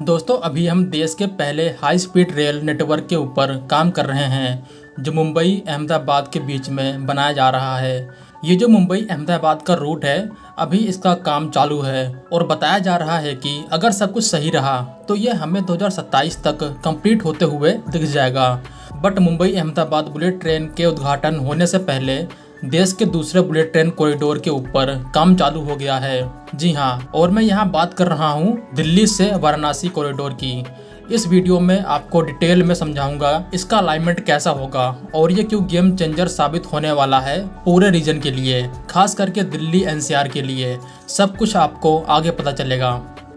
दोस्तों अभी हम देश के पहले हाई स्पीड रेल नेटवर्क के ऊपर काम कर रहे हैं जो मुंबई अहमदाबाद के बीच में बनाया जा रहा है। ये जो मुंबई अहमदाबाद का रूट है अभी इसका काम चालू है और बताया जा रहा है कि अगर सब कुछ सही रहा तो ये हमें 2027 तक कंप्लीट होते हुए दिख जाएगा। But Mumbai Ahmedabad bullet train के उद्घाटन होने से पहले देश के दूसरे बुलेट ट्रेन कॉरिडोर के ऊपर काम चालू हो गया है। जी हाँ, और मैं यहाँ बात कर रहा हूँ दिल्ली से वाराणसी कॉरिडोर की। इस वीडियो में आपको डिटेल में समझाऊंगा इसका अलाइनमेंट कैसा होगा और ये क्यों गेम चेंजर साबित होने वाला है पूरे रीजन के लिए, खास करके दिल्ली एनसीआर के लिए। सब कुछ आपको आगे पता चलेगा।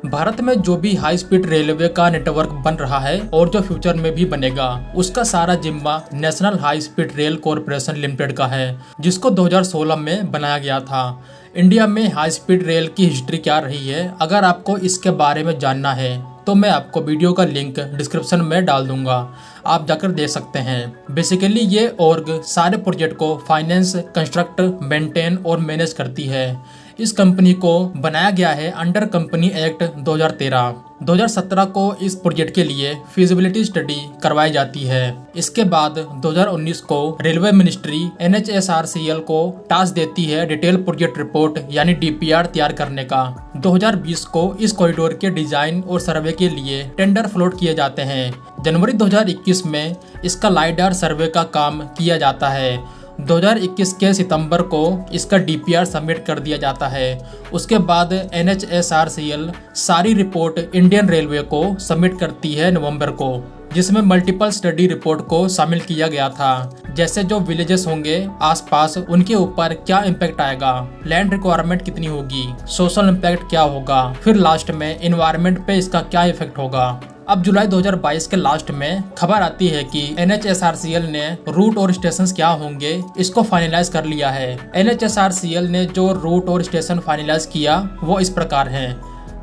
भारत में जो भी हाई स्पीड रेलवे का नेटवर्क बन रहा है और जो फ्यूचर में भी बनेगा उसका सारा जिम्मा national high speed rail corporation limited का है, जिसको 2016 में बनाया गया था। इंडिया में हाई स्पीड रेल की हिस्ट्री क्या रही है, अगर आपको इसके बारे में जानना है तो मैं आपको वीडियो का लिंक डिस्क्रिप्शन में डाल दूंगा, आप जाकर देख सकते हैं। बेसिकली ये ऑर्ग सारे प्रोजेक्ट को फाइनेंस, कंस्ट्रक्ट, मेंटेन और मैनेज करती है। इस कंपनी को बनाया गया है अंडर कंपनी एक्ट 2013। 2017 को इस प्रोजेक्ट के लिए फिजिबिलिटी स्टडी करवाई जाती है। इसके बाद 2019 को रेलवे मिनिस्ट्री NHSRCL को टास्क देती है डिटेल प्रोजेक्ट रिपोर्ट यानी DPR तैयार करने का। 2020 को इस कॉरिडोर के डिजाइन और सर्वे के लिए टेंडर फ्लोट किए जाते हैं। जनवरी 2021 में इसका लाइडार सर्वे का काम किया जाता है। 2021 के सितंबर को इसका DPR सबमिट कर दिया जाता है। उसके बाद NHSRCL सारी रिपोर्ट इंडियन रेलवे को सबमिट करती है नवंबर को, जिसमें मल्टीपल स्टडी रिपोर्ट को शामिल किया गया था, जैसे जो विलेजेस होंगे आसपास उनके ऊपर क्या इम्पैक्ट आएगा, लैंड रिक्वायरमेंट कितनी होगी, सोशल इम्पैक्ट क्या होगा, फिर लास्ट में एनवायरनमेंट पे इसका क्या इफेक्ट होगा। अब जुलाई 2022 के लास्ट में खबर आती है कि NHSRCL ने रूट और स्टेशन क्या होंगे इसको फाइनलाइज कर लिया है। NHSRCL ने जो रूट और स्टेशन फाइनलाइज किया वो इस प्रकार है।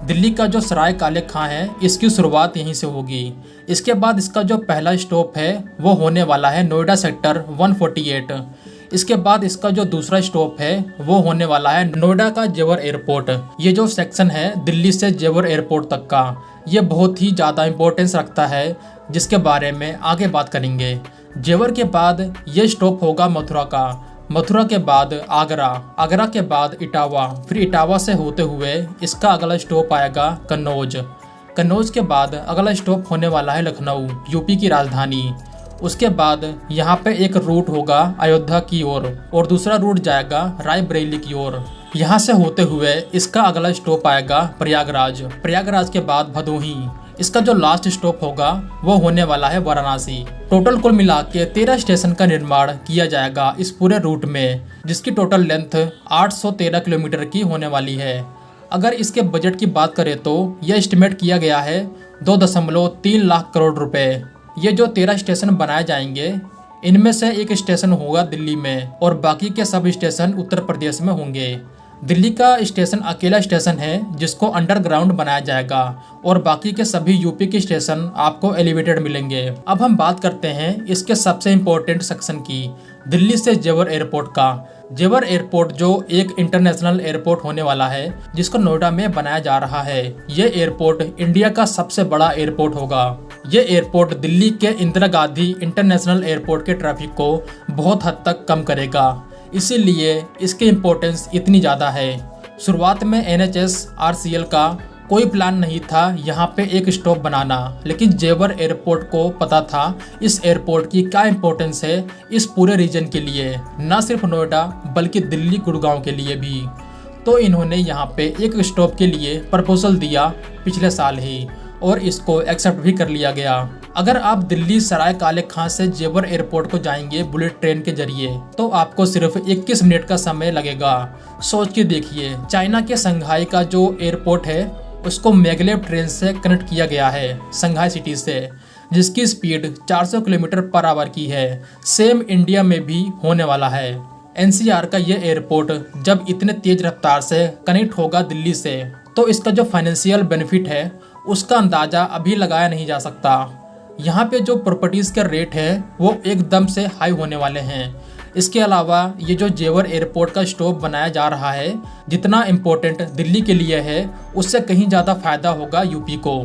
दिल्ली का जो सराय काले खां है इसकी शुरुआत यहीं से होगी। इसके बाद इसका जो पहला स्टॉप है वो होने वाला है नोएडा सेक्टर 148। इसके बाद इसका जो दूसरा स्टॉप है वो होने वाला है नोएडा का जेवर एयरपोर्ट। ये जो सेक्शन है दिल्ली से जेवर एयरपोर्ट तक का, ये बहुत ही ज़्यादा इम्पोर्टेंस रखता है, जिसके बारे में आगे बात करेंगे। जेवर के बाद ये स्टॉप होगा मथुरा का, मथुरा के बाद आगरा, आगरा के बाद इटावा, फिर इटावा से होते हुए इसका अगला स्टॉप आएगा कन्नौज। कन्नौज के बाद अगला स्टॉप होने वाला है लखनऊ, यूपी की राजधानी। उसके बाद यहाँ पे एक रूट होगा अयोध्या की ओर और दूसरा रूट जाएगा रायबरेली की ओर। यहाँ से होते हुए इसका अगला स्टॉप आएगा प्रयागराज, प्रयागराज के बाद भदोही। इसका जो लास्ट स्टॉप होगा वो होने वाला है वाराणसी। टोटल कुल मिला के 13 स्टेशन का निर्माण किया जाएगा इस पूरे रूट में, जिसकी टोटल लेंथ 813 किलोमीटर की होने वाली है। अगर इसके बजट की बात करें तो यह एस्टिमेट किया गया है 2.3 लाख करोड़ रुपए। ये जो 13 स्टेशन बनाए जाएंगे इनमें से एक स्टेशन होगा दिल्ली में और बाकी के सब स्टेशन उत्तर प्रदेश में होंगे। दिल्ली का स्टेशन अकेला स्टेशन है जिसको अंडरग्राउंड बनाया जाएगा और बाकी के सभी यूपी के स्टेशन आपको एलिवेटेड मिलेंगे। अब हम बात करते हैं इसके सबसे इम्पोर्टेंट सेक्शन की, दिल्ली से जेवर एयरपोर्ट का। जेवर एयरपोर्ट जो एक इंटरनेशनल एयरपोर्ट होने वाला है जिसको नोएडा में बनाया जा रहा है। ये एयरपोर्ट इंडिया का सबसे बड़ा एयरपोर्ट होगा। ये एयरपोर्ट दिल्ली के इंदिरा गांधी इंटरनेशनल एयरपोर्ट के ट्रैफिक को बहुत हद तक कम करेगा, इसीलिए इसकी इम्पोर्टेंस इतनी ज़्यादा है। शुरुआत में NHSRCL का कोई प्लान नहीं था यहाँ पे एक स्टॉप बनाना, लेकिन जेवर एयरपोर्ट को पता था इस एयरपोर्ट की क्या इम्पोर्टेंस है इस पूरे रीजन के लिए, न सिर्फ नोएडा बल्कि दिल्ली गुड़गांव के लिए भी। तो इन्होंने यहाँ पे एक स्टॉप के लिए प्रपोजल दिया पिछले साल ही और इसको एक्सेप्ट भी कर लिया गया। अगर आप दिल्ली सराय काले खां से जेवर एयरपोर्ट को जाएंगे बुलेट ट्रेन के जरिए तो आपको सिर्फ 21 मिनट का समय लगेगा। सोच के देखिए, चाइना के संघाई का जो एयरपोर्ट है उसको मैगलेव ट्रेन से कनेक्ट किया गया है संघाई सिटी से, जिसकी स्पीड 400 किलोमीटर पर आवर की है। सेम इंडिया में भी होने वाला है। NCR का ये एयरपोर्ट जब इतने तेज रफ्तार से कनेक्ट होगा दिल्ली से तो इसका जो फाइनेंशियल बेनिफिट है उसका अंदाजा अभी लगाया नहीं जा सकता। यहाँ पे जो प्रॉपर्टीज के रेट है वो एकदम से हाई होने वाले हैं। इसके अलावा ये जो जेवर एयरपोर्ट का स्टॉप बनाया जा रहा है जितना इम्पोर्टेंट दिल्ली के लिए है उससे कहीं ज़्यादा फायदा होगा यूपी को।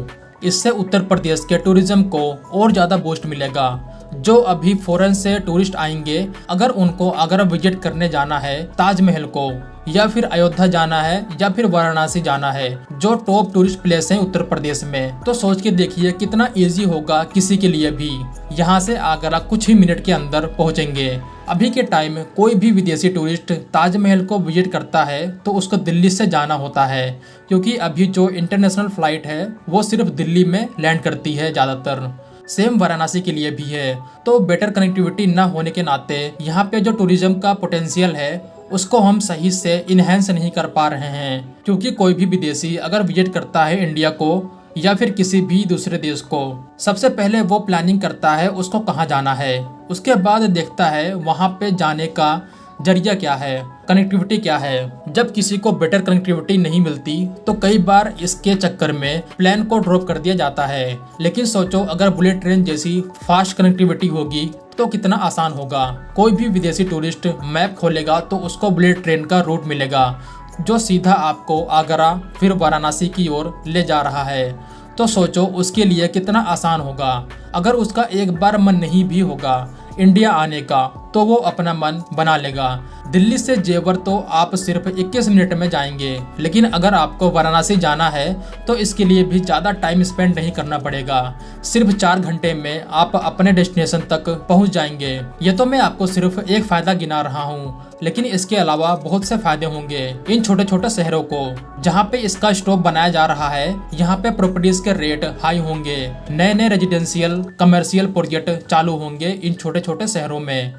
इससे उत्तर प्रदेश के टूरिज्म को और ज़्यादा बूस्ट मिलेगा। जो अभी फॉरेन से टूरिस्ट आएंगे, अगर उनको अगर विजिट करने जाना है ताजमहल को, या फिर अयोध्या जाना है, या फिर वाराणसी जाना है, जो टॉप टूरिस्ट प्लेस हैं उत्तर प्रदेश में, तो सोच के देखिए कितना इजी होगा किसी के लिए भी। यहाँ से आगरा कुछ ही मिनट के अंदर पहुँचेंगे। अभी के टाइम कोई भी विदेशी टूरिस्ट ताजमहल को विजिट करता है तो उसको दिल्ली से जाना होता है, क्योंकि अभी जो इंटरनेशनल फ्लाइट है वो सिर्फ दिल्ली में लैंड करती है ज़्यादातर। सेम वाराणसी के लिए भी है। तो बेटर कनेक्टिविटी न होने के नाते यहाँ पे जो टूरिज्म का पोटेंशियल है उसको हम सही से इन्हेंस नहीं कर पा रहे हैं, क्योंकि कोई भी विदेशी अगर विजिट करता है इंडिया को या फिर किसी भी दूसरे देश को, सबसे पहले वो प्लानिंग करता है उसको कहाँ जाना है, उसके बाद देखता है वहाँ पे जाने का जरिया क्या है, कनेक्टिविटी क्या है। जब किसी को बेटर कनेक्टिविटी नहीं मिलती तो कई बार इसके चक्कर में प्लान को ड्रॉप कर दिया जाता है। लेकिन सोचो अगर बुलेट ट्रेन जैसी फास्ट कनेक्टिविटी होगी तो कितना आसान होगा। कोई भी विदेशी टूरिस्ट मैप खोलेगा तो उसको बुलेट ट्रेन का रूट मिलेगा जो सीधा आपको आगरा फिर वाराणसी की ओर ले जा रहा है। तो सोचो उसके लिए कितना आसान होगा। अगर उसका एक बार मन नहीं भी होगा इंडिया आने का तो वो अपना मन बना लेगा। दिल्ली से जेवर तो आप सिर्फ 21 मिनट में जाएंगे, लेकिन अगर आपको वाराणसी जाना है तो इसके लिए भी ज़्यादा टाइम स्पेंड नहीं करना पड़ेगा। सिर्फ 4 घंटे में आप अपने डेस्टिनेशन तक पहुंच जाएंगे। ये तो मैं आपको सिर्फ एक फ़ायदा गिना रहा हूँ, लेकिन इसके अलावा बहुत से फायदे होंगे। इन छोटे छोटे शहरों को जहाँ पे इसका स्टॉप बनाया जा रहा है, यहाँ पे प्रॉपर्टीज के रेट हाई होंगे, नए नए रेजिडेंशियल कमर्शियल प्रोजेक्ट चालू होंगे इन छोटे छोटे शहरों में।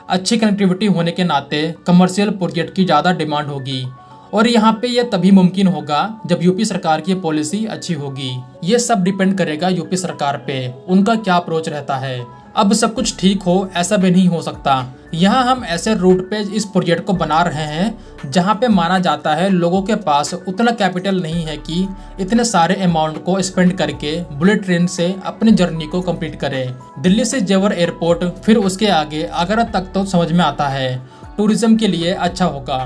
अच्छी कनेक्टिविटी होने के नाते कमर्शियल प्रोजेक्ट की ज़्यादा डिमांड होगी, और यहाँ पे ये तभी मुमकिन होगा जब यूपी सरकार की पॉलिसी अच्छी होगी। ये सब डिपेंड करेगा यूपी सरकार पे, उनका क्या अप्रोच रहता है। अब सब कुछ ठीक हो ऐसा भी नहीं हो सकता। यहाँ हम ऐसे रूट पे इस प्रोजेक्ट को बना रहे हैं जहाँ पे माना जाता है लोगों के पास उतना कैपिटल नहीं है कि इतने सारे अमाउंट को स्पेंड करके बुलेट ट्रेन से अपनी जर्नी को कंप्लीट करें। दिल्ली से जेवर एयरपोर्ट फिर उसके आगे आगरा तक तो समझ में आता है टूरिज्म के लिए अच्छा होगा,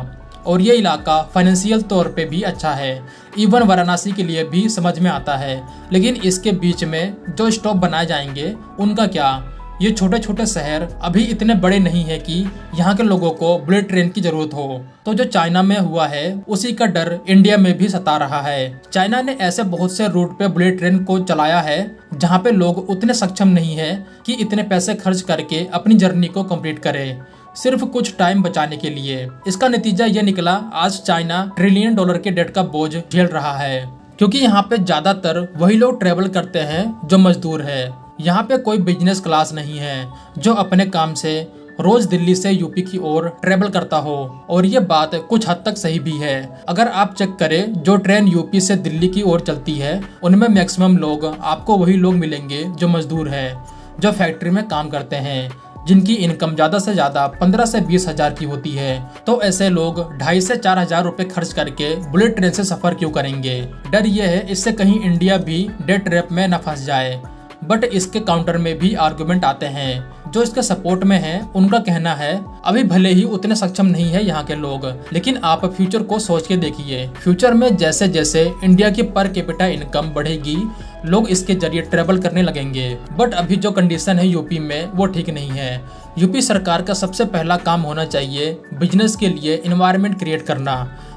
और ये इलाका फाइनेंशियल तौर पे भी अच्छा है। इवन वाराणसी के लिए भी समझ में आता है। लेकिन इसके बीच में जो स्टॉप बनाए जाएंगे उनका क्या? ये छोटे छोटे शहर अभी इतने बड़े नहीं है कि यहाँ के लोगों को बुलेट ट्रेन की जरूरत हो। तो जो चाइना में हुआ है उसी का डर इंडिया में भी सता रहा है। चाइना ने ऐसे बहुत से रूट पे बुलेट ट्रेन को चलाया है जहाँ पे लोग उतने सक्षम नहीं है कि इतने पैसे खर्च करके अपनी जर्नी को कंप्लीट करें, सिर्फ कुछ टाइम बचाने के लिए। इसका नतीजा ये निकला, आज चाइना $1 ट्रिलियन के डेट का बोझ झेल रहा है, क्योंकि यहाँ पे ज्यादातर वही लोग ट्रेवल करते हैं जो मजदूर है। यहाँ पे कोई बिजनेस क्लास नहीं है जो अपने काम से रोज दिल्ली से यूपी की ओर ट्रेवल करता हो। और ये बात कुछ हद तक सही भी है। अगर आप चेक करें जो ट्रेन यूपी से दिल्ली की ओर चलती है उनमें मैक्सिमम लोग आपको वही लोग मिलेंगे जो मजदूर है, जो फैक्ट्री में काम करते हैं, जिनकी इनकम ज़्यादा से ज़्यादा 15 से 20 हज़ार की होती है। तो ऐसे लोग 2,500 से 4,000 रुपए खर्च करके बुलेट ट्रेन से सफ़र क्यों करेंगे? डर यह है इससे कहीं इंडिया भी डेट ट्रैप में न फंस जाए। बट इसके काउंटर में भी आर्गुमेंट आते हैं। जो इसके सपोर्ट में हैं, उनका कहना है अभी भले ही उतने सक्षम नहीं है यहाँ के लोग, लेकिन आप फ्यूचर को सोच के देखिए। फ्यूचर में जैसे जैसे इंडिया की पर कैपिटा इनकम बढ़ेगी, लोग इसके जरिए ट्रेवल करने लगेंगे। बट अभी जो कंडीशन है यूपी में वो ठीक नहीं है। यूपी सरकार का सबसे पहला काम होना चाहिए बिजनेस के लिए एनवायरनमेंट क्रिएट करना।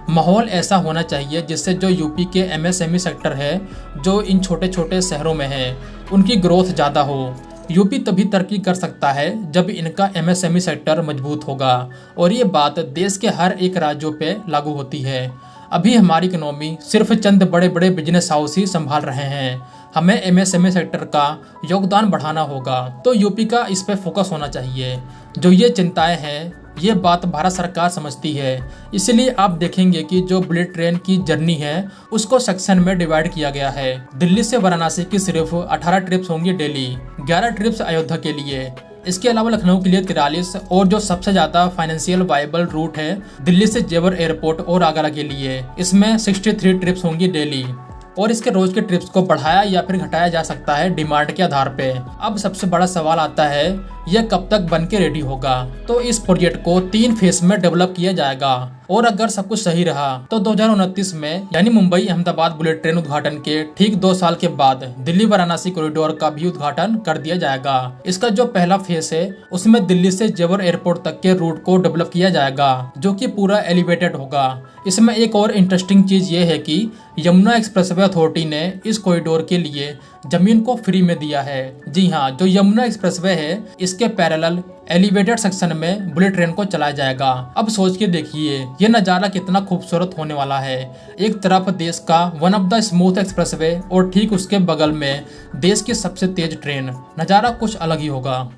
माहौल ऐसा होना चाहिए जिससे जो यूपी के एमएसएमई सेक्टर है, जो इन छोटे छोटे शहरों में है, उनकी ग्रोथ ज़्यादा हो। यूपी तभी तरक्की कर सकता है जब इनका एमएसएमई सेक्टर मजबूत होगा, और ये बात देश के हर एक राज्यों पे लागू होती है। अभी हमारी इकोनॉमी सिर्फ चंद बड़े बड़े बिजनेस हाउस ही संभाल रहे हैं। हमें एमएसएमई सेक्टर का योगदान बढ़ाना होगा, तो यूपी का इस पे फोकस होना चाहिए। जो ये चिंताएं हैं, ये बात भारत सरकार समझती है। इसलिए आप देखेंगे कि जो बुलेट ट्रेन की जर्नी है उसको सेक्शन में डिवाइड किया गया है। दिल्ली से वाराणसी की सिर्फ 18 ट्रिप्स होंगी डेली, 11 ट्रिप्स अयोध्या के लिए। इसके अलावा लखनऊ के लिए 43, और जो सबसे ज्यादा फाइनेंशियल वायबल रूट है दिल्ली से जेवर एयरपोर्ट और आगरा के लिए, इसमें 63 ट्रिप्स होंगी डेली। और इसके रोज के ट्रिप्स को बढ़ाया या फिर घटाया जा सकता है डिमांड के आधार पे। अब सबसे बड़ा सवाल आता है यह कब तक बन के रेडी होगा। तो इस प्रोजेक्ट को 3 फेज में डेवलप किया जाएगा और अगर सब कुछ सही रहा तो 2029 में यानी मुंबई अहमदाबाद बुलेट ट्रेन उद्घाटन के ठीक 2 साल के बाद दिल्ली वाराणसी कॉरिडोर का भी उद्घाटन कर दिया जाएगा। इसका जो पहला फेज है उसमें दिल्ली से जेवर एयरपोर्ट तक के रूट को डेवलप किया जाएगा, जो कि पूरा एलिवेटेड होगा। इसमें एक और इंटरेस्टिंग चीज ये है कि यमुना एक्सप्रेसवे अथॉरिटी ने इस कॉरिडोर के लिए जमीन को फ्री में दिया है। जी हाँ, जो यमुना एक्सप्रेसवे है इसके पैरेलल एलिवेटेड सेक्शन में बुलेट ट्रेन को चलाया जाएगा। अब सोच के देखिए ये नज़ारा कितना खूबसूरत होने वाला है। एक तरफ देश का one of the smooth expressway और ठीक उसके बगल में देश की सबसे तेज ट्रेन। नज़ारा कुछ अलग ही होगा।